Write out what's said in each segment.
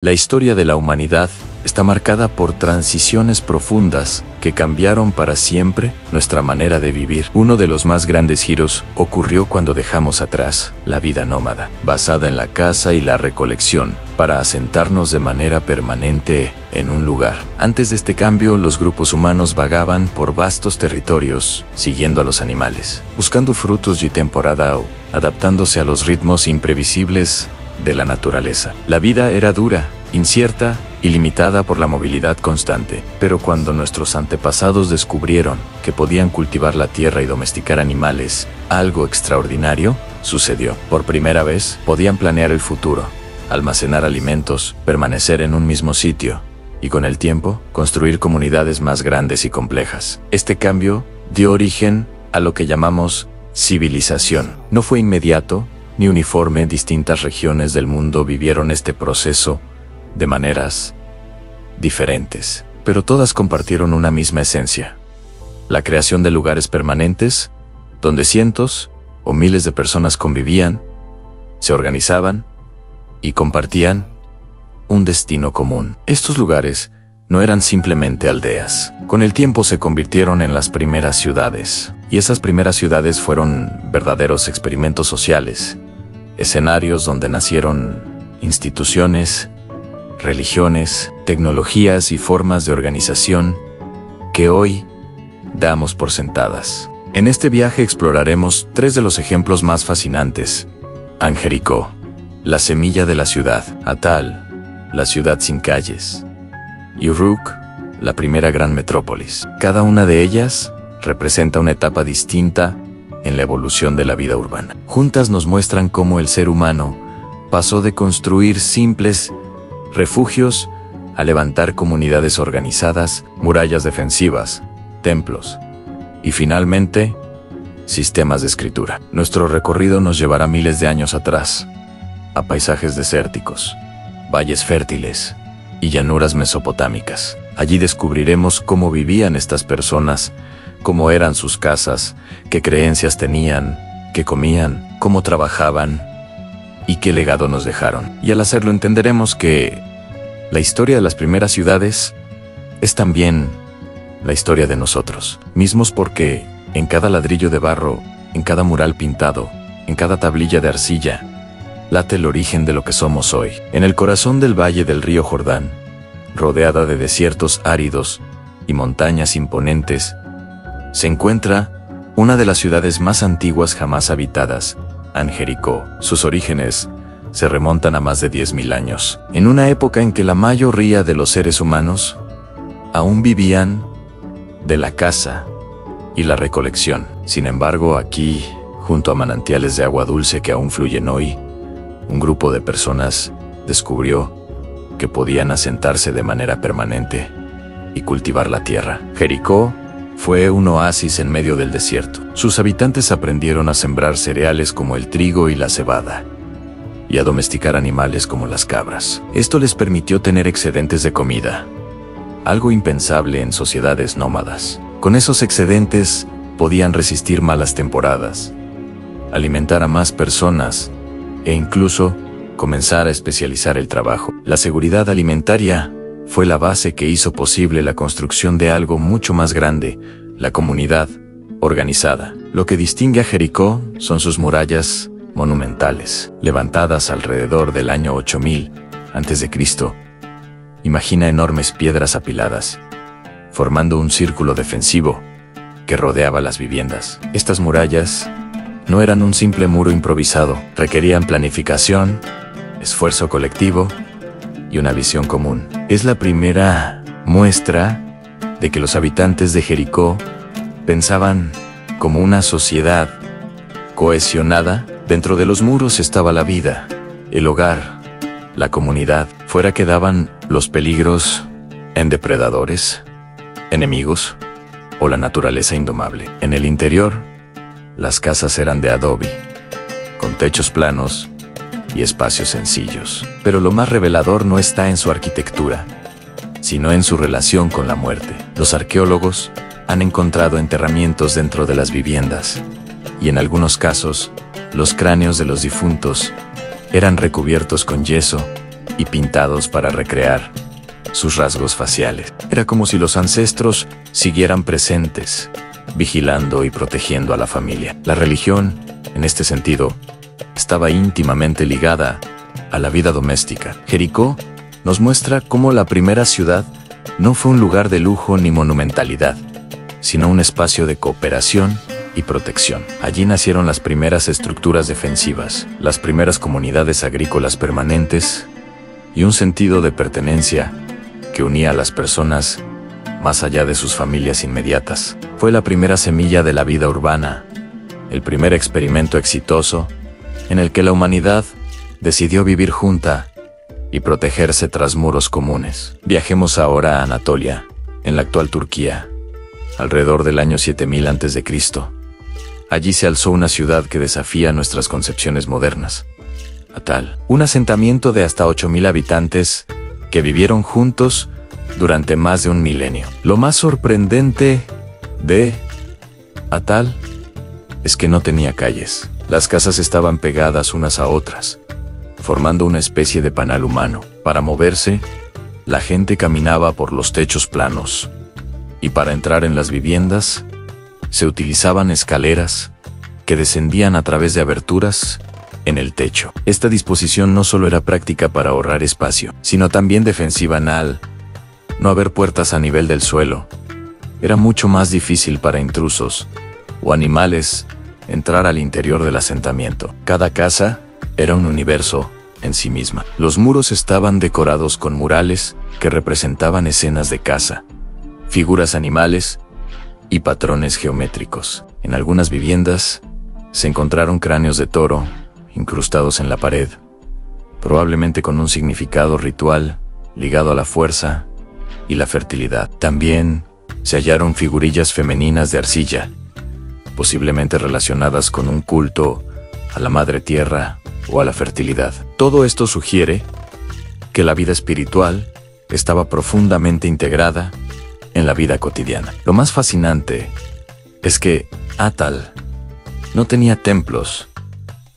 La historia de la humanidad está marcada por transiciones profundas que cambiaron para siempre nuestra manera de vivir. Uno de los más grandes giros ocurrió cuando dejamos atrás la vida nómada, basada en la caza y la recolección, para asentarnos de manera permanente en un lugar. Antes de este cambio, los grupos humanos vagaban por vastos territorios, siguiendo a los animales, buscando frutos y temporada o adaptándose a los ritmos imprevisibles de la naturaleza. La vida era dura, incierta y limitada por la movilidad constante, pero cuando nuestros antepasados descubrieron que podían cultivar la tierra y domesticar animales, algo extraordinario sucedió. Por primera vez, podían planear el futuro, almacenar alimentos, permanecer en un mismo sitio, y con el tiempo, construir comunidades más grandes y complejas. Este cambio dio origen a lo que llamamos civilización. No fue inmediato ni uniforme. Distintas regiones del mundo vivieron este proceso de maneras diferentes, pero todas compartieron una misma esencia: la creación de lugares permanentes donde cientos o miles de personas convivían, se organizaban y compartían un destino común. Estos lugares no eran simplemente aldeas. Con el tiempo se convirtieron en las primeras ciudades, y esas primeras ciudades fueron verdaderos experimentos sociales, escenarios donde nacieron instituciones, religiones, tecnologías y formas de organización que hoy damos por sentadas. En este viaje exploraremos tres de los ejemplos más fascinantes: Jericó, la semilla de la ciudad; Atal, la ciudad sin calles; y Uruk, la primera gran metrópolis. Cada una de ellas representa una etapa distinta en la evolución de la vida urbana. Juntas nos muestran cómo el ser humano pasó de construir simples refugios a levantar comunidades organizadas, murallas defensivas, templos y finalmente sistemas de escritura. Nuestro recorrido nos llevará miles de años atrás, a paisajes desérticos, valles fértiles y llanuras mesopotámicas. Allí descubriremos cómo vivían estas personas, cómo eran sus casas, qué creencias tenían, qué comían, cómo trabajaban y qué legado nos dejaron. Y al hacerlo entenderemos que la historia de las primeras ciudades es también la historia de nosotros mismos, porque en cada ladrillo de barro, en cada mural pintado, en cada tablilla de arcilla, late el origen de lo que somos hoy. En el corazón del valle del río Jordán, rodeada de desiertos áridos y montañas imponentes, se encuentra una de las ciudades más antiguas jamás habitadas, Jericó. Sus orígenes se remontan a más de 10.000 años, en una época en que la mayoría de los seres humanos aún vivían de la caza y la recolección. Sin embargo, aquí, junto a manantiales de agua dulce que aún fluyen hoy, un grupo de personas descubrió que podían asentarse de manera permanente y cultivar la tierra. Jericó fue un oasis en medio del desierto. Sus habitantes aprendieron a sembrar cereales como el trigo y la cebada, y a domesticar animales como las cabras. Esto les permitió tener excedentes de comida, algo impensable en sociedades nómadas. Con esos excedentes podían resistir malas temporadas, alimentar a más personas e incluso comenzar a especializar el trabajo. La seguridad alimentaria fue la base que hizo posible la construcción de algo mucho más grande: la comunidad organizada. Lo que distingue a Jericó son sus murallas monumentales, levantadas alrededor del año 8000 a.C. Imagina enormes piedras apiladas, formando un círculo defensivo que rodeaba las viviendas. Estas murallas no eran un simple muro improvisado, requerían planificación, esfuerzo colectivo y una visión común. Es la primera muestra de que los habitantes de Jericó pensaban como una sociedad cohesionada. Dentro de los muros estaba la vida, el hogar, la comunidad. Fuera quedaban los peligros en depredadores, enemigos o la naturaleza indomable. En el interior, las casas eran de adobe, con techos planos y espacios sencillos. Pero lo más revelador no está en su arquitectura, sino en su relación con la muerte. Los arqueólogos han encontrado enterramientos dentro de las viviendas, y en algunos casos, los cráneos de los difuntos eran recubiertos con yeso y pintados para recrear sus rasgos faciales. Era como si los ancestros siguieran presentes, vigilando y protegiendo a la familia. La religión, en este sentido, estaba íntimamente ligada a la vida doméstica. Jericó nos muestra cómo la primera ciudad no fue un lugar de lujo ni monumentalidad, sino un espacio de cooperación y protección. Allí nacieron las primeras estructuras defensivas, las primeras comunidades agrícolas permanentes y un sentido de pertenencia que unía a las personas más allá de sus familias inmediatas. Fue la primera semilla de la vida urbana, el primer experimento exitoso en el que la humanidad decidió vivir junta y protegerse tras muros comunes. Viajemos ahora a Anatolia, en la actual Turquía, alrededor del año 7000 a.C. Allí se alzó una ciudad que desafía nuestras concepciones modernas. Atal, un asentamiento de hasta 8000 habitantes que vivieron juntos durante más de un milenio. Lo más sorprendente de Atal es que no tenía calles. Las casas estaban pegadas unas a otras, formando una especie de panal humano. Para moverse, la gente caminaba por los techos planos, y para entrar en las viviendas, se utilizaban escaleras que descendían a través de aberturas en el techo. Esta disposición no solo era práctica para ahorrar espacio, sino también defensiva. Al no haber puertas a nivel del suelo, era mucho más difícil para intrusos o animales entrar al interior del asentamiento. Cada casa era un universo en sí misma. Los muros estaban decorados con murales que representaban escenas de caza, figuras animales y patrones geométricos. En algunas viviendas se encontraron cráneos de toro incrustados en la pared, probablemente con un significado ritual ligado a la fuerza y la fertilidad. También se hallaron figurillas femeninas de arcilla, posiblemente relacionadas con un culto a la madre tierra o a la fertilidad. Todo esto sugiere que la vida espiritual estaba profundamente integrada en la vida cotidiana. Lo más fascinante es que Atal no tenía templos,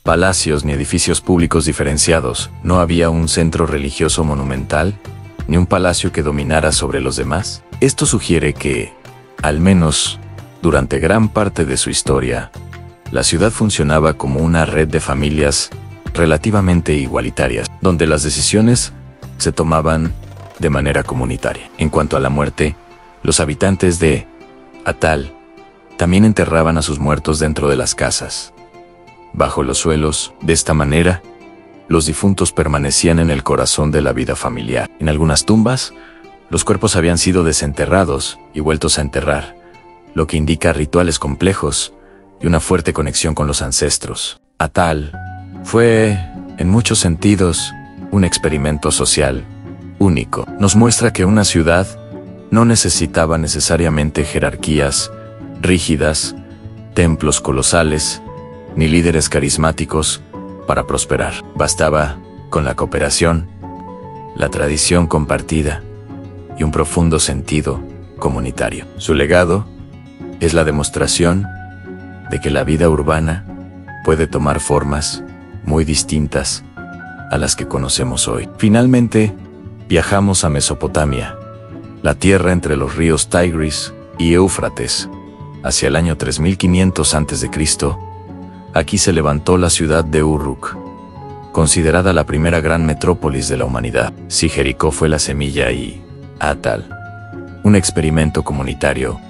palacios ni edificios públicos diferenciados. No había un centro religioso monumental, ni un palacio que dominara sobre los demás. Esto sugiere que, al menos durante gran parte de su historia, la ciudad funcionaba como una red de familias relativamente igualitarias, donde las decisiones se tomaban de manera comunitaria. En cuanto a la muerte, los habitantes de Atal también enterraban a sus muertos dentro de las casas, bajo los suelos. De esta manera, los difuntos permanecían en el corazón de la vida familiar. En algunas tumbas, los cuerpos habían sido desenterrados y vueltos a enterrar, lo que indica rituales complejos y una fuerte conexión con los ancestros. Atal fue, en muchos sentidos, un experimento social único. Nos muestra que una ciudad no necesitaba necesariamente jerarquías rígidas, templos colosales, ni líderes carismáticos para prosperar. Bastaba con la cooperación, la tradición compartida y un profundo sentido comunitario. Su legado es la demostración de que la vida urbana puede tomar formas muy distintas a las que conocemos hoy. Finalmente, viajamos a Mesopotamia, la tierra entre los ríos Tigris y Éufrates. Hacia el año 3500 a.C., aquí se levantó la ciudad de Uruk, considerada la primera gran metrópolis de la humanidad. Si Jericó fue la semilla y Atal un experimento comunitario,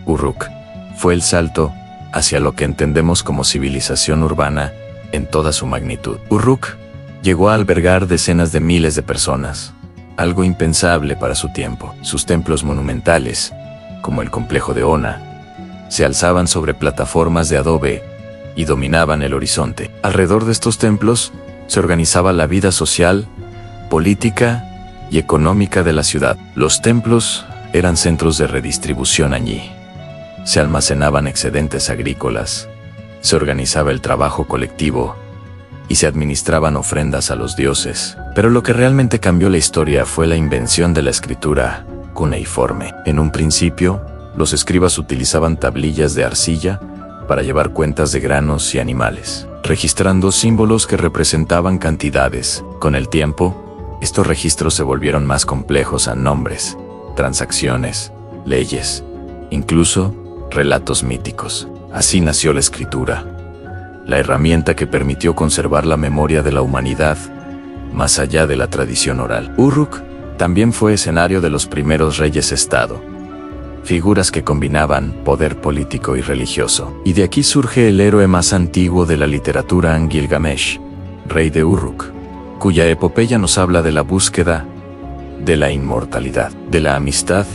Uruk fue el salto hacia lo que entendemos como civilización urbana en toda su magnitud. Uruk llegó a albergar decenas de miles de personas, algo impensable para su tiempo. Sus templos monumentales, como el complejo de Ona, se alzaban sobre plataformas de adobe y dominaban el horizonte. Alrededor de estos templos se organizaba la vida social, política y económica de la ciudad. Los templos eran centros de redistribución allí. Se almacenaban excedentes agrícolas, se organizaba el trabajo colectivo y se administraban ofrendas a los dioses. Pero lo que realmente cambió la historia fue la invención de la escritura cuneiforme. En un principio, los escribas utilizaban tablillas de arcilla para llevar cuentas de granos y animales, registrando símbolos que representaban cantidades. Con el tiempo, estos registros se volvieron más complejos a nombres, transacciones, leyes, incluso relatos míticos. Así nació la escritura, la herramienta que permitió conservar la memoria de la humanidad más allá de la tradición oral. Uruk también fue escenario de los primeros reyes-estado, figuras que combinaban poder político y religioso. Y de aquí surge el héroe más antiguo de la literatura, Gilgamesh, rey de Uruk, cuya epopeya nos habla de la búsqueda de la inmortalidad, de la amistad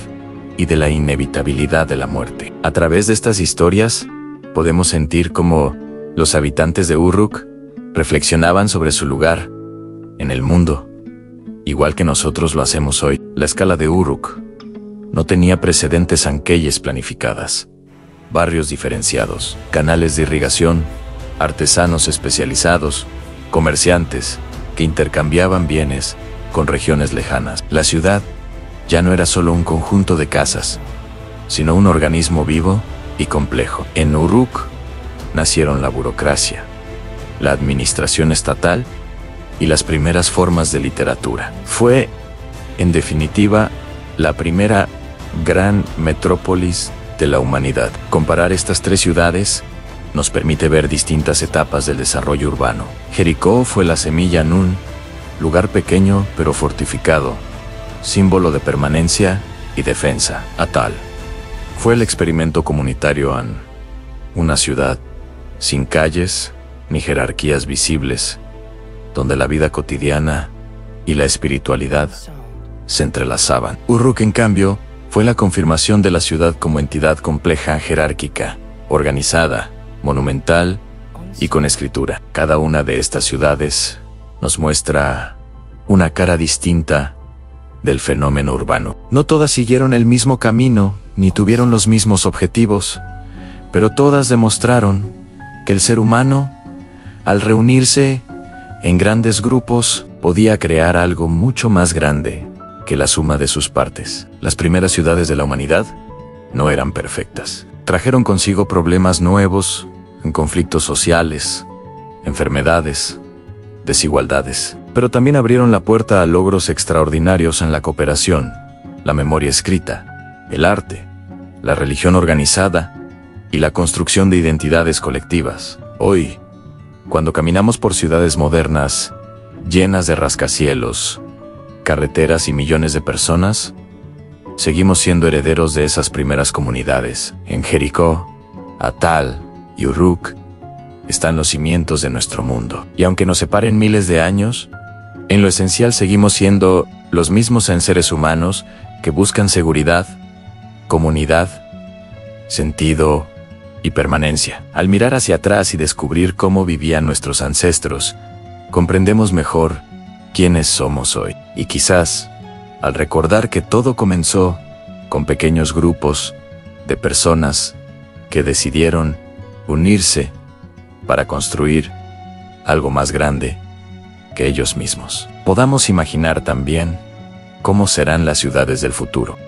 y de la inevitabilidad de la muerte. A través de estas historias, podemos sentir cómo los habitantes de Uruk reflexionaban sobre su lugar en el mundo, igual que nosotros lo hacemos hoy. La escala de Uruk no tenía precedentes anqueyes planificadas, barrios diferenciados, canales de irrigación, artesanos especializados, comerciantes que intercambiaban bienes con regiones lejanas. La ciudad ya no era solo un conjunto de casas, sino un organismo vivo y complejo. En Uruk nacieron la burocracia, la administración estatal y las primeras formas de literatura. Fue, en definitiva, la primera gran metrópolis de la humanidad. Comparar estas tres ciudades nos permite ver distintas etapas del desarrollo urbano. Jericó fue la semilla en un lugar pequeño pero fortificado, símbolo de permanencia y defensa. Atal fue el experimento comunitario en una ciudad sin calles ni jerarquías visibles, donde la vida cotidiana y la espiritualidad se entrelazaban. Uruk, en cambio, fue la confirmación de la ciudad como entidad compleja, jerárquica, organizada, monumental y con escritura. Cada una de estas ciudades nos muestra una cara distinta del fenómeno urbano. No todas siguieron el mismo camino, ni tuvieron los mismos objetivos, pero todas demostraron que el ser humano, al reunirse en grandes grupos, podía crear algo mucho más grande que la suma de sus partes. Las primeras ciudades de la humanidad no eran perfectas. Trajeron consigo problemas nuevos, en conflictos sociales, enfermedades, desigualdades, pero también abrieron la puerta a logros extraordinarios en la cooperación, la memoria escrita, el arte, la religión organizada y la construcción de identidades colectivas. Hoy, cuando caminamos por ciudades modernas, llenas de rascacielos, carreteras y millones de personas, seguimos siendo herederos de esas primeras comunidades. En Jericó, Atal y Uruk están los cimientos de nuestro mundo. Y aunque nos separen miles de años, en lo esencial seguimos siendo los mismos en seres humanos que buscan seguridad, comunidad, sentido y permanencia. Al mirar hacia atrás y descubrir cómo vivían nuestros ancestros, comprendemos mejor quiénes somos hoy. Y quizás, al recordar que todo comenzó con pequeños grupos de personas que decidieron unirse para construir algo más grande que ellos mismos, podamos imaginar también cómo serán las ciudades del futuro.